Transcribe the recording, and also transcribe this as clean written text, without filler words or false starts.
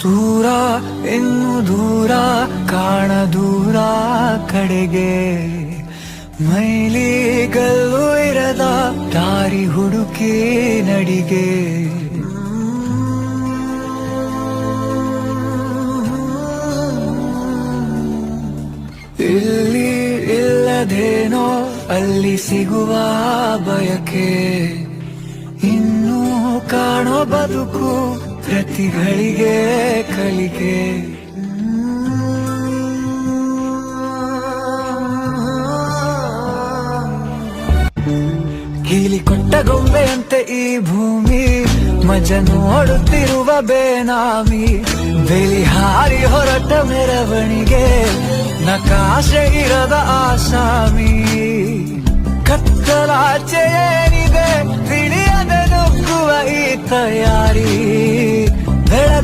ದೂರ ಇನ್ನು ದೂರ ಕಾಣ ದೂರ ಕಡೆಗೆ ಮೈಲಿಗಲ್ಲು ಇರದ ದಾರಿ ಹುಡುಕಿ ನಡಿಗೆ ಇಲ್ಲಿ ಇಲ್ಲದೇನೋ ಅಲ್ಲಿ ಸಿಗುವ ಬಯಕೆ ಇನ್ನೂ ಕಾಣೋ ಬದುಕು ಪ್ರತಿಗಳಿಗೆ ಕಲಿಕೆ ಕೀಲಿ ಕೊಟ್ಟ ಗೊಂಬೆಯಂತೆ ಈ ಭೂಮಿ ಮಜ ನೋಡುತ್ತಿರುವ ಬೇನಾಮಿ ಬೆಲಿ ಹಾರಿ ಹೊರಟ ಮೆರವಣಿಗೆ ನಕಾಶೆ ಇರದ ಆಸಾಮಿ ಕತ್ತಲಾಚೆ ಏನಿದೆ ತಿಳಿಯದೆ ನುಗ್ಗುವ ಈ ತಯಾರಿ